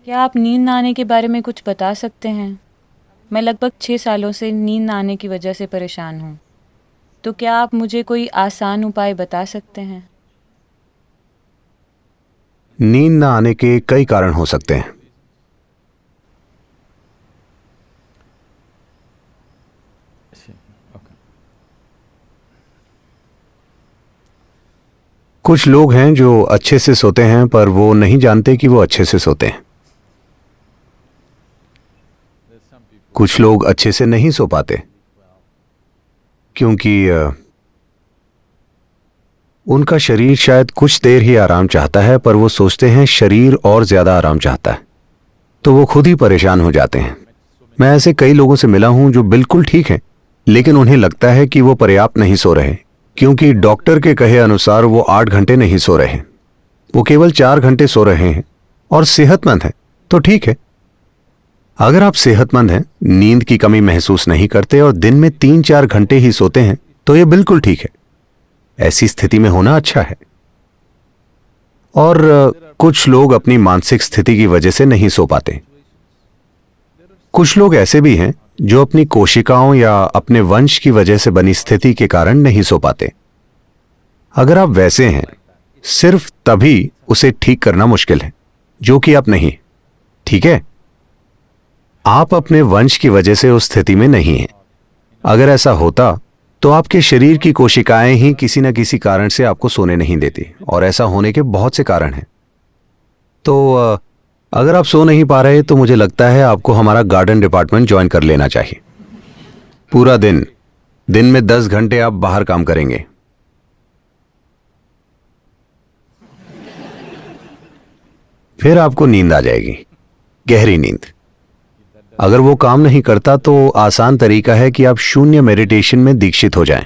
क्या आप नींद ना आने के बारे में कुछ बता सकते हैं? मैं लगभग 6 सालों से नींद ना आने की वजह से परेशान हूँ। तो क्या आप मुझे कोई आसान उपाय बता सकते हैं? नींद न आने के कई कारण हो सकते हैं। कुछ लोग हैं जो अच्छे से सोते हैं पर वो नहीं जानते कि वो अच्छे से सोते हैं। कुछ लोग अच्छे से नहीं सो पाते क्योंकि उनका शरीर शायद कुछ देर ही आराम चाहता है, पर वो सोचते हैं शरीर और ज्यादा आराम चाहता है, तो वो खुद ही परेशान हो जाते हैं। मैं ऐसे कई लोगों से मिला हूं जो बिल्कुल ठीक हैं, लेकिन उन्हें लगता है कि वो पर्याप्त नहीं सो रहे क्योंकि डॉक्टर के कहे अनुसार वो 8 घंटे नहीं सो रहे। वो केवल 4 घंटे सो रहे हैं और सेहतमंद हैं, तो ठीक है। अगर आप सेहतमंद हैं, नींद की कमी महसूस नहीं करते और दिन में 3-4 घंटे ही सोते हैं, तो ये बिल्कुल ठीक है। ऐसी स्थिति में होना अच्छा है। और कुछ लोग अपनी मानसिक स्थिति की वजह से नहीं सो पाते। कुछ लोग ऐसे भी हैं जो अपनी कोशिकाओं या अपने वंश की वजह से बनी स्थिति के कारण नहीं सो पाते। अगर आप वैसे हैं, सिर्फ तभी उसे ठीक करना मुश्किल है, जो कि आप नहीं। ठीक है, आप अपने वंश की वजह से उस स्थिति में नहीं हैं। अगर ऐसा होता तो आपके शरीर की कोशिकाएं ही किसी न किसी कारण से आपको सोने नहीं देती, और ऐसा होने के बहुत से कारण हैं। तो अगर आप सो नहीं पा रहे तो मुझे लगता है आपको हमारा गार्डन डिपार्टमेंट ज्वाइन कर लेना चाहिए। पूरा दिन में 10 घंटे आप बाहर काम करेंगे। फिर आपको नींद आ जाएगी, गहरी नींद। अगर वो काम नहीं करता तो आसान तरीका है कि आप शून्य मेडिटेशन में दीक्षित हो जाएं।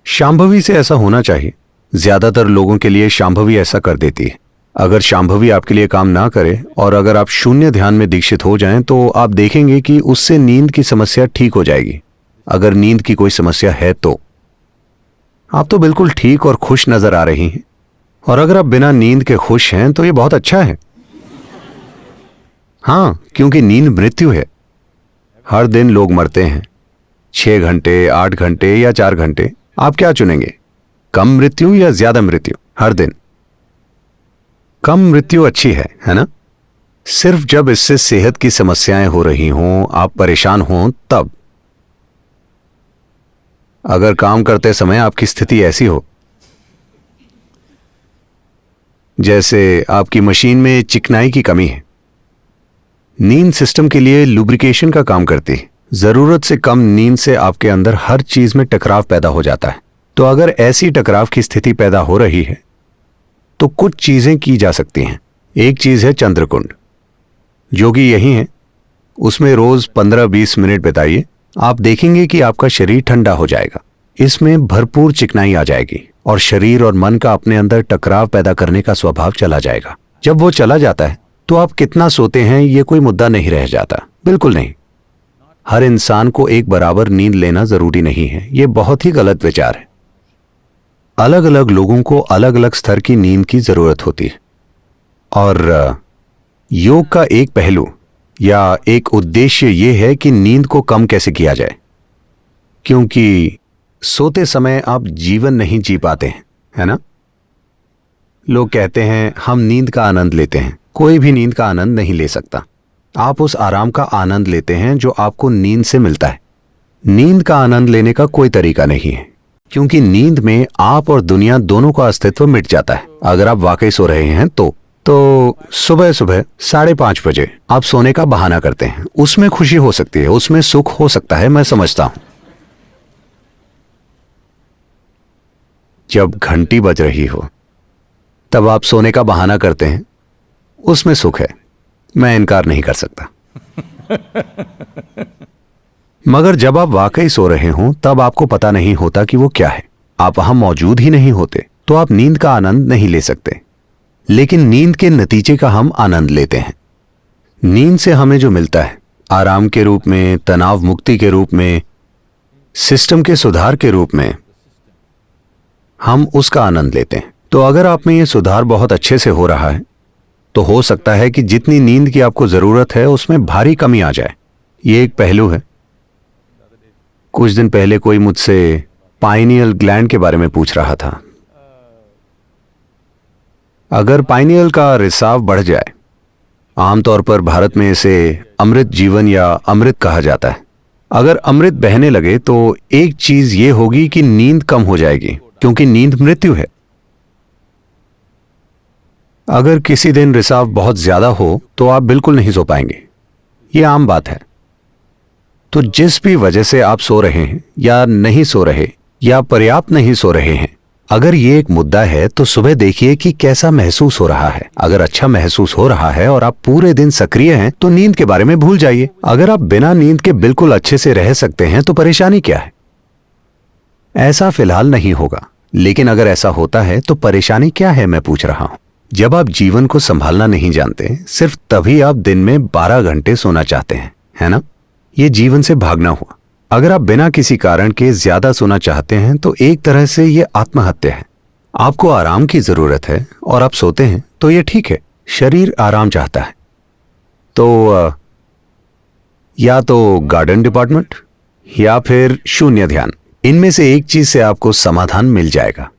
शांभवी से ऐसा होना चाहिए। ज्यादातर लोगों के लिए शांभवी ऐसा कर देती है। अगर शांभवी आपके लिए काम ना करे और अगर आप शून्य ध्यान में दीक्षित हो जाएं तो आप देखेंगे कि उससे नींद की समस्या ठीक हो जाएगी। अगर नींद की कोई समस्या है तो आप तो बिल्कुल ठीक और खुश नजर आ रही हैं, और अगर आप बिना नींद के खुश हैं तो ये बहुत अच्छा है। हां, क्योंकि नींद मृत्यु है। हर दिन लोग मरते हैं, 6 घंटे, 8 घंटे या 4 घंटे। आप क्या चुनेंगे, कम मृत्यु या ज्यादा मृत्यु? हर दिन कम मृत्यु अच्छी है ना? सिर्फ जब इससे सेहत की समस्याएं हो रही हों, आप परेशान हों, तब। अगर काम करते समय आपकी स्थिति ऐसी हो जैसे आपकी मशीन में चिकनाई की कमी है, नींद सिस्टम के लिए लुब्रिकेशन का काम करती है। जरूरत से कम नींद से आपके अंदर हर चीज में टकराव पैदा हो जाता है। तो अगर ऐसी टकराव की स्थिति पैदा हो रही है तो कुछ चीजें की जा सकती हैं। एक चीज है चंद्रकुंड, जो कि यही है। उसमें रोज 15-20 मिनट बिताइए। आप देखेंगे कि आपका शरीर ठंडा हो जाएगा। इसमें भरपूर चिकनाई आ जाएगी और शरीर और मन का अपने अंदर टकराव पैदा करने का स्वभाव चला जाएगा। जब वो चला जाता है तो आप कितना सोते हैं ये कोई मुद्दा नहीं रह जाता। बिल्कुल नहीं। हर इंसान को एक बराबर नींद लेना जरूरी नहीं है। यह बहुत ही गलत विचार है। अलग अलग लोगों को अलग अलग स्तर की नींद की जरूरत होती है, और योग का एक पहलू या एक उद्देश्य यह है कि नींद को कम कैसे किया जाए, क्योंकि सोते समय आप जीवन नहीं जी पाते हैं, है ना? लोग कहते हैं हम नींद का आनंद लेते हैं। कोई भी नींद का आनंद नहीं ले सकता। आप उस आराम का आनंद लेते हैं जो आपको नींद से मिलता है। नींद का आनंद लेने का कोई तरीका नहीं है, क्योंकि नींद में आप और दुनिया दोनों का अस्तित्व मिट जाता है। अगर आप वाकई सो रहे हैं तो सुबह सुबह 5:30 बजे आप सोने का बहाना करते हैं। उसमें खुशी हो सकती है, उसमें सुख हो सकता है, मैं समझता हूं। जब घंटी बज रही हो तब आप सोने का बहाना करते हैं, उसमें सुख है, मैं इनकार नहीं कर सकता। मगर जब आप वाकई सो रहे हों तब आपको पता नहीं होता कि वो क्या है। आप वहां मौजूद ही नहीं होते, तो आप नींद का आनंद नहीं ले सकते। लेकिन नींद के नतीजे का हम आनंद लेते हैं। नींद से हमें जो मिलता है, आराम के रूप में, तनाव मुक्ति के रूप में, सिस्टम के सुधार के रूप में, हम उसका आनंद लेते हैं। तो अगर आप में ये सुधार बहुत अच्छे से हो रहा है तो तो हो सकता है कि जितनी नींद की आपको जरूरत है उसमें भारी कमी आ जाए। ये एक पहलू है। कुछ दिन पहले कोई मुझसे पाइनियल ग्लैंड के बारे में पूछ रहा था। अगर पाइनियल का रिसाव बढ़ जाए, आमतौर पर भारत में इसे अमृत जीवन या अमृत कहा जाता है, अगर अमृत बहने लगे तो एक चीज ये होगी कि नींद कम हो जाएगी, क्योंकि नींद मृत्यु है। अगर किसी दिन रिसाव बहुत ज्यादा हो तो आप बिल्कुल नहीं सो पाएंगे, ये आम बात है। तो जिस भी वजह से आप सो रहे हैं या नहीं सो रहे या पर्याप्त नहीं सो रहे हैं, अगर ये एक मुद्दा है तो सुबह देखिए कि कैसा महसूस हो रहा है। अगर अच्छा महसूस हो रहा है और आप पूरे दिन सक्रिय हैं तो नींद के बारे में भूल जाइए। अगर आप बिना नींद के बिल्कुल अच्छे से रह सकते हैं तो परेशानी क्या है? ऐसा फिलहाल नहीं होगा, लेकिन अगर ऐसा होता है तो परेशानी क्या है, मैं पूछ रहा हूं। जब आप जीवन को संभालना नहीं जानते, सिर्फ तभी आप दिन में 12 घंटे सोना चाहते हैं, है ना? ये जीवन से भागना हुआ। अगर आप बिना किसी कारण के ज्यादा सोना चाहते हैं तो एक तरह से ये आत्महत्या है। आपको आराम की जरूरत है और आप सोते हैं तो ये ठीक है, शरीर आराम चाहता है। तो या तो गार्डन डिपार्टमेंट या फिर शून्य ध्यान, इनमें से एक चीज से आपको समाधान मिल जाएगा।